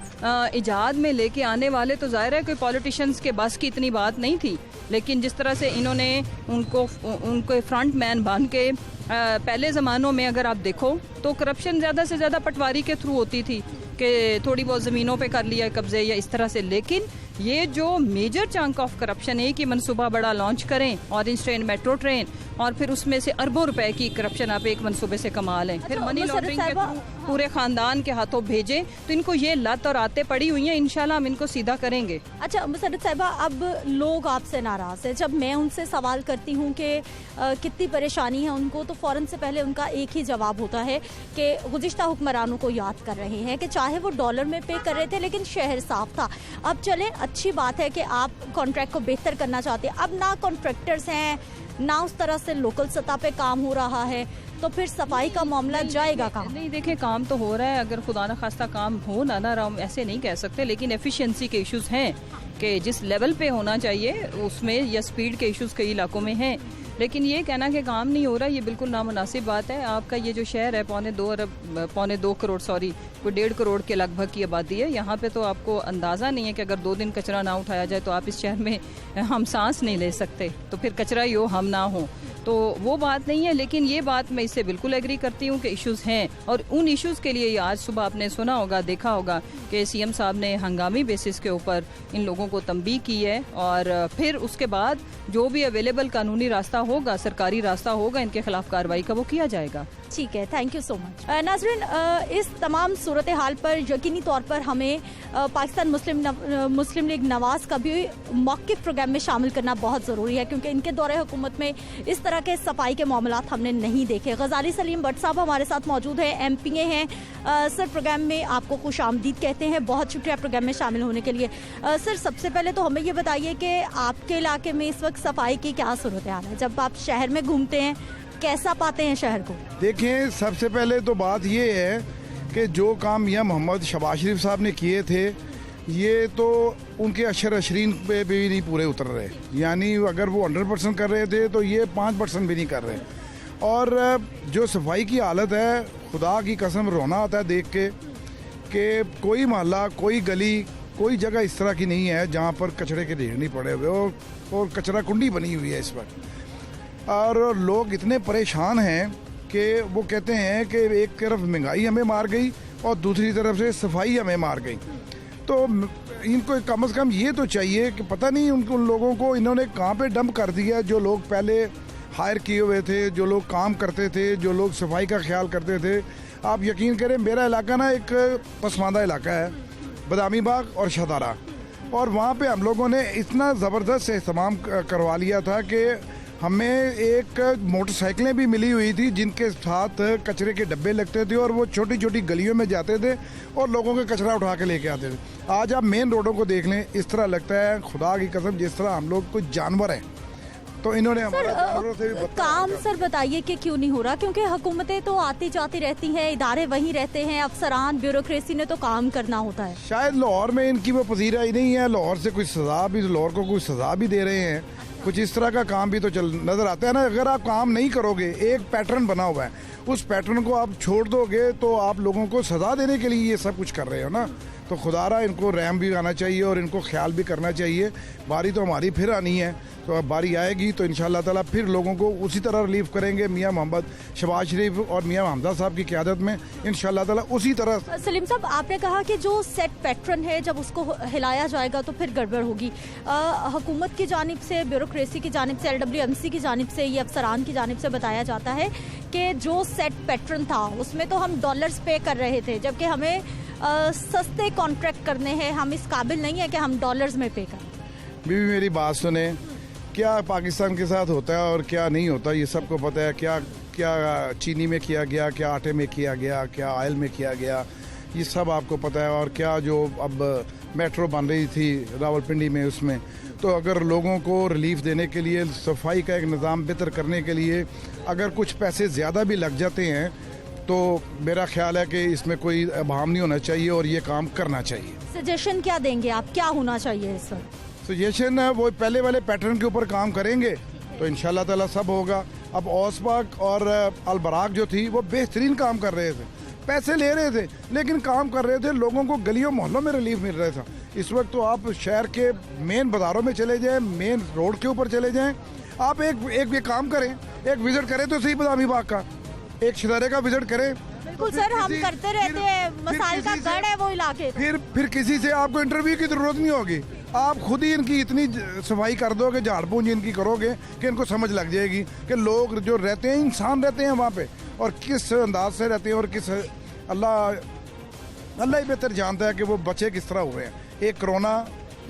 इजाद में लेके आने वाले। तो जाहिर है कोई पॉलिटिशियंस के बस की इतनी बात नहीं थी, लेकिन जिस तरह से इन्होंने उनको फ्रंट मैन बन के पहले ज़मानों में अगर आप देखो तो करप्शन ज़्यादा से ज़्यादा पटवारी के थ्रू होती थी कि थोड़ी बहुत ज़मीनों पे कर लिया कब्जे या इस तरह से। लेकिन ये जो मेजर चंक ऑफ करप्शन है कि मनसूबा बड़ा लॉन्च करें, ऑरेंज ट्रेन, मेट्रो ट्रेन, और फिर उसमें से अरबों रुपए की करप्शन आप एक मनसूबे से कमा लें, फिर मनी लॉन्ड्रिंग के थ्रू पूरे खानदान के हाथों भेजें, तो इनको ये लत और आते पड़ी हुई हैं। इंशाल्लाह हम इनको सीधा करेंगे। अच्छा मुसर्रत साहिबा, अब लोग आपसे नाराज़ है। जब मैं उनसे सवाल करती हूँ कि कितनी परेशानी है उनको, तो फ़ौरन से पहले उनका एक ही जवाब होता है कि गुज़िश्ता हुक्मरानों को याद कर रहे हैं कि चाहे वो डॉलर में पे कर रहे थे लेकिन शहर साफ था। अब चले, अच्छी बात है कि आप कॉन्ट्रैक्ट को बेहतर करना चाहते हैं, अब ना कॉन्ट्रैक्टर्स हैं ना उस तरह से लोकल सतह पे काम हो रहा है, तो फिर सफाई का मामला जाएगा कहाँ? नहीं देखें, काम तो हो रहा है, अगर खुदा न खास्ता काम हो ना रहा, हम ऐसे नहीं कह सकते, लेकिन एफिशिएंसी के इश्यूज हैं कि जिस लेवल पे होना चाहिए उसमें, या स्पीड के इश्यूज कई इलाकों में हैं। लेकिन ये कहना कि काम नहीं हो रहा, ये बिल्कुल नामुनासिब बात है। आपका ये जो शहर है पौने 2 करोड़ कोई 1.5 करोड़ के लगभग की आबादी है, यहाँ पे तो आपको अंदाज़ा नहीं है कि अगर 2 दिन कचरा ना उठाया जाए तो आप इस शहर में हम सांस नहीं ले सकते, तो फिर कचरा ही हो हम ना हो, तो वो बात नहीं है। लेकिन ये बात मैं इससे बिल्कुल एग्री करती हूँ कि इश्यूज़ हैं, और उन इश्यूज़ के लिए आज सुबह आपने सुना होगा, देखा होगा कि सीएम साहब ने हंगामी बेसिस के ऊपर इन लोगों को तंबीह की है, और फिर उसके बाद जो भी अवेलेबल कानूनी रास्ता होगा, सरकारी रास्ता होगा, इनके खिलाफ कार्रवाई का वो किया जाएगा। ठीक है, थैंक यू सो मच। नाज़रीन, इस तमाम सूरत हाल पर यकीनी तौर पर हमें पाकिस्तान मुस्लिम लीग नवाज का भी मौक़िफ़ प्रोग्राम में शामिल करना बहुत ज़रूरी है, क्योंकि इनके दौरे हुकूमत में इस तरह के सफाई के मामलात हमने नहीं देखे। गजाली सलीम भट्ट साहब हमारे साथ मौजूद हैं, MPA हैं। सर, प्रोग्राम में आपको खुश आमदीद कहते हैं, बहुत शुक्रिया प्रोग्राम में शामिल होने के लिए। सर, सबसे पहले तो हमें ये बताइए कि आपके इलाके में इस वक्त सफाई की क्या सूरत हाल है? जब आप शहर में घूमते हैं कैसा पाते हैं शहर को? देखें, सबसे पहले तो बात ये है कि जो काम मियां मोहम्मद शहबाज शरीफ साहब ने किए थे, ये तो उनके अशर अशरीन पे भी नहीं पूरे उतर रहे। यानी अगर वो 100% कर रहे थे तो ये 5% भी नहीं कर रहे। और जो सफाई की हालत है, खुदा की कसम रोना आता है देख के कि कोई मोहल्ला, कोई गली, कोई जगह इस तरह की नहीं है जहाँ पर कचरे के ढेर नहीं पड़े हुए और कचरा कुंडी बनी हुई है इस वक्त। और लोग इतने परेशान हैं कि वो कहते हैं कि एक तरफ महंगाई हमें मार गई और दूसरी तरफ से सफाई हमें मार गई। तो इनको कम से कम ये तो चाहिए कि पता नहीं उन लोगों को इन्होंने कहाँ पे डंप कर दिया, जो लोग पहले हायर किए हुए थे, जो लोग काम करते थे, जो लोग सफाई का ख्याल करते थे। आप यकीन करें, मेरा इलाका ना एक पसमानदा इलाका है, बदामी बाग और शदारा, और वहाँ पे हम लोगों ने इतना ज़बरदस्त एहतमाम करवा लिया था कि हमें एक मोटरसाइकिलें भी मिली हुई थी जिनके साथ कचरे के डब्बे लगते थे और वो छोटी छोटी गलियों में जाते थे और लोगों के कचरा उठा के लेके आते थे। आज आप मेन रोडों को देख लें, इस तरह लगता है खुदा की कसम जिस तरह हम लोग कुछ जानवर हैं। तो इन्होंने हमारा जानवरों से भी काम सर बताइए कि क्यों नहीं हो रहा, क्योंकि हुकूमतें तो आती जाती रहती हैं, इदारे वहीं रहते हैं, अफसरान ब्यूरोक्रेसी ने तो काम करना होता है। शायद लाहौर में इनकी वो पजीराई नहीं है, लाहौर से कुछ सजा भी, लाहौर को कुछ सजा भी दे रहे हैं, कुछ इस तरह का काम भी तो चल नजर आता है ना। अगर आप काम नहीं करोगे, एक पैटर्न बना हुआ है, उस पैटर्न को आप छोड़ दोगे तो आप लोगों को सजा देने के लिए ये सब कुछ कर रहे हो ना। तो खुदारा इनको रहम भी आना चाहिए और इनको ख्याल भी करना चाहिए। बारी तो हमारी फिर आनी है, तो अब बारी आएगी तो इंशाअल्लाह ताला फिर लोगों को उसी तरह रिलीफ करेंगे। मियां मोहम्मद शहबाज शरीफ और मियां हमजा साहब की क़यादत में इंशाअल्लाह ताला उसी तरह। सलीम साहब, आपने कहा कि जो सेट पैटर्न है जब उसको हिलाया जाएगा तो फिर गड़बड़ होगी। हुकूमत की जानिब से, ब्यूरोक्रेसी की जानिब से, LWMC की जानिब से, ये अफसरान की जानिब से बताया जाता है कि जो सेट पैटर्न था उसमें तो हम डॉलर्स पे कर रहे थे, जबकि हमें सस्ते कॉन्ट्रैक्ट करने हैं, हम इस काबिल नहीं है कि हम डॉलर्स में पे करें। बीवी मेरी बात सुने, क्या पाकिस्तान के साथ होता है और क्या नहीं होता ये सबको पता है। क्या क्या चीनी में किया गया, क्या आटे में किया गया, क्या ऑयल में किया गया, ये सब आपको पता है। और क्या जो अब मेट्रो बन रही थी रावलपिंडी में, उसमें तो अगर लोगों को रिलीफ देने के लिए, सफाई का एक निज़ाम बेहतर करने के लिए अगर कुछ पैसे ज़्यादा भी लग जाते हैं तो मेरा ख्याल है कि इसमें कोई अभाम नहीं होना चाहिए और ये काम करना चाहिए। सजेशन क्या देंगे आप, क्या होना चाहिए इस वक्त? सजेशन है वो पहले वाले पैटर्न के ऊपर काम करेंगे तो इंशाल्लाह ताला सब होगा। अब औसबाग और अलबराक जो थी वो बेहतरीन काम कर रहे थे, पैसे ले रहे थे लेकिन काम कर रहे थे, लोगों को गलियों मोहल्लों में रिलीफ मिल रहा था। इस वक्त तो आप शहर के मेन बाजारों में चले जाएं, मेन रोड के ऊपर चले जाएं, आप एक काम करें, एक विजिट करें तो सही बदामी बाग का, एक शदारे का विजिट करें। बिल्कुल सर, हम करते रहते हैं, मसाइल का गढ़ है वो इलाके। फिर किसी से आपको इंटरव्यू की जरूरत नहीं होगी, आप खुद ही इनकी इतनी सफाई कर दोगे, झाड़ पूंछ इनकी करोगे कि इनको समझ लग जाएगी कि लोग जो रहते हैं, इंसान रहते हैं वहाँ पे, और किस अंदाज से रहते हैं और किस अल्लाह ही बेहतर जानता है कि वो बचे किस तरह हुए हैं। एक कोरोना,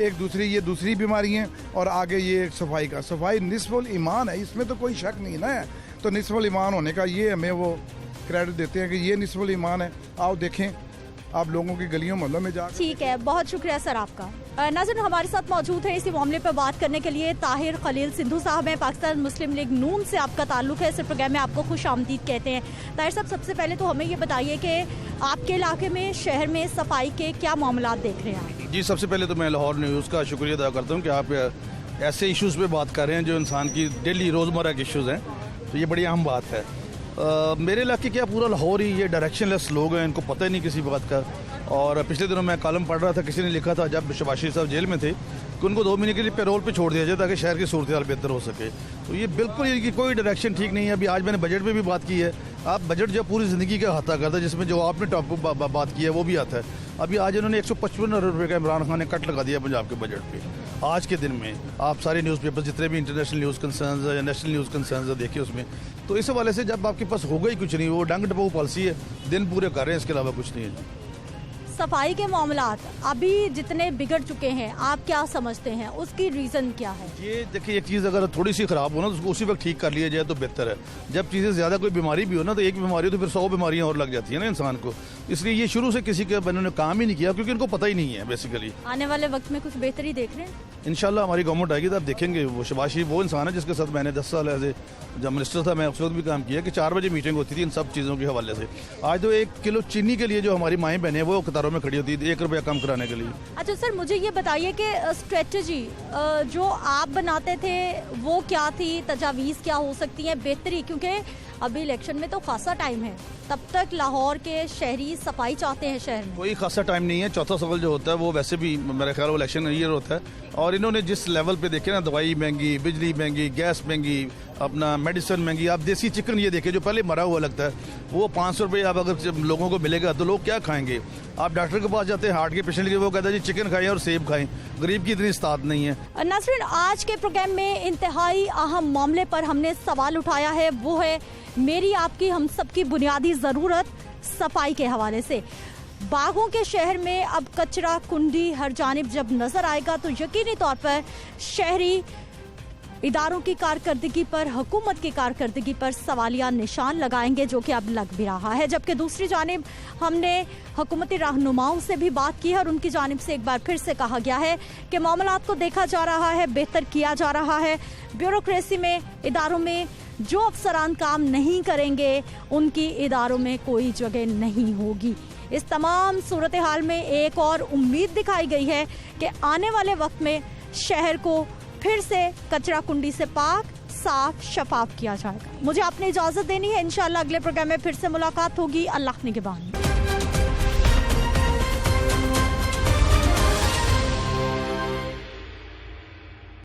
एक दूसरी ये दूसरी बीमारी हैं और आगे ये सफाई का, सफाई निस्फुल ईमान है, इसमें तो कोई शक नहीं ना है। तो निस्फुल ईमान होने का ये हमें वो क्रेडिट देते हैं कि ये निस्फुल ईमान है। आओ देखें आप लोगों की गलियों मोहल्लों में जा। ठीक है, बहुत शुक्रिया सर आपका। नाज़रीन, हमारे साथ मौजूद है इसी मामले पर बात करने के लिए ताहिर खलील सिंधु साहब हैं। पाकिस्तान मुस्लिम लीग नून से आपका ताल्लुक है, इस प्रोग्राम में आपको खुश आमदीद कहते हैं। ताहिर साहब, सबसे पहले तो हमें ये बताइए कि आपके इलाके में, शहर में सफाई के क्या मामला देख रहे हैं आप? जी, सबसे पहले तो मैं लाहौर न्यूज़ का शुक्रिया अदा करता हूँ कि आप ऐसे इश्यूज़ पे बात कर रहे हैं जो इंसान की डेली रोज़मर्रा के इश्यूज़ हैं, तो ये बड़ी अहम बात है। मेरे इलाके क्या पूरा लाहौर ही ये डायरेक्शनलेस लोग हैं, इनको पता ही नहीं किसी बात का। और पिछले दिनों मैं कॉलम पढ़ रहा था, किसी ने लिखा था जब शहबाज शरीफ साहब जेल में थे कि उनको 2 महीने के लिए पैरोल पे छोड़ दिया जाए ताकि शहर की सूरत हाल बेहतर हो सके। तो ये बिल्कुल इनकी कोई डायरेक्शन ठीक नहीं है। अभी आज मैंने बजट में भी बात की है, आप बजट जो पूरी ज़िंदगी का अहाता करता है, जिसमें जो आपने टॉप बात की है वो भी आता है। अभी आज इन्होंने 155 अरब रुपये का इमरान खान ने कट लगा दिया पंजाब के बजट पे। आज के दिन में आप सारे न्यूज़पेपर जितने भी इंटरनेशनल न्यूज़ कंसर्न्स या नेशनल न्यूज़ कंसर्न्स देखिए उसमें, तो इस हवाले से जब आपके पास होगा ही कुछ नहीं, वो डंग डपाऊ पॉलिसी है, दिन पूरे कर रहे हैं, इसके अलावा कुछ नहीं है। सफाई के मामलात अभी जितने बिगड़ चुके हैं, आप क्या समझते हैं, उसकी रीज़न क्या है? ये देखिए, एक चीज़ अगर थोड़ी सी ख़राब हो ना तो उसको उसी वक्त ठीक कर लिया जाए तो बेहतर है। जब चीज़ें ज़्यादा कोई बीमारी भी हो ना, तो एक बीमारी हो तो फिर 100 बीमारियां और लग जाती है ना इंसान को। इसलिए ये शुरू से किसी के इन्होंने काम ही नहीं किया क्योंकि इनको पता ही नहीं है बेसिकली। आने वाले वक्त में कुछ बेहतरी देख रहे हैं? इंशाल्लाह हमारी गवर्नमेंट आएगी तो आप देखेंगे। वो शहबाज शरीफ वो इंसान है जिसके साथ मैंने 10 साल ऐसे जब मिनिस्टर था मैं उस वक्त भी काम किया कि 4 बजे मीटिंग होती थी इन सब चीज़ों के हवाले से। आज तो 1 किलो चीनी के लिए जो हमारी माएँ बहनें वो कतारों में खड़ी होती थी 1 रुपया कम कराने के लिए। अच्छा सर, मुझे ये बताइए कि स्ट्रेटजी जो आप बनाते थे वो क्या थी, तजावीज़ क्या हो सकती है बेहतरी, क्योंकि अभी इलेक्शन में तो खासा टाइम है, तब तक लाहौर के शहरी सफाई चाहते हैं शहर में। कोई खासा टाइम नहीं है। चौथा सवाल जो होता है वो वैसे भी मेरे ख्याल इलेक्शन ईयर होता है, और इन्होंने जिस लेवल पे देखे ना, दवाई महंगी, बिजली महंगी, गैस महंगी, अपना मेडिसिन महंगी, आप देसी चिकन ये देखे जो पहले मरा हुआ लगता है वो 500 रुपये अब अगर लोगों को मिलेगा तो लोग क्या खाएंगे। आप डॉक्टर के पास जाते हैं हार्ट के पेशेंट के, वो कहता है जी चिकन खाएं और सेब खाएं, गरीब की इतनी इस्तात नहीं है। नाज़रीन, आज के प्रोग्राम में इंतहाई अहम मामले पर हमने सवाल उठाया है, वो है मेरी आपकी हम सबकी बुनियादी ज़रूरत सफाई के हवाले से। बागों के शहर में अब कचरा कुंडी हर जानिब जब नजर आएगा तो यकीनी तौर पर शहरी इदारों की कारकर्दगी पर, हुकूमत की कारकर्दगी पर सवालिया निशान लगाएंगे, जो कि अब लग भी रहा है। जबकि दूसरी जानिब हमने हुकूमती रहनुमाओं से भी बात की है और उनकी जानिब से एक बार फिर से कहा गया है कि मामलात को देखा जा रहा है, बेहतर किया जा रहा है। ब्यूरोक्रेसी में, इदारों में जो अफसरान काम नहीं करेंगे उनकी इदारों में कोई जगह नहीं होगी। इस तमाम सूरत हाल में एक और उम्मीद दिखाई गई है कि आने वाले वक्त में शहर को फिर से कचरा कुंडी से पाक, साफ, शफाफ किया जाएगा। मुझे आपने इजाजत देनी है। इंशाअल्लाह अगले प्रोग्राम में फिर से मुलाकात होगी। अल्लाह निगहबान।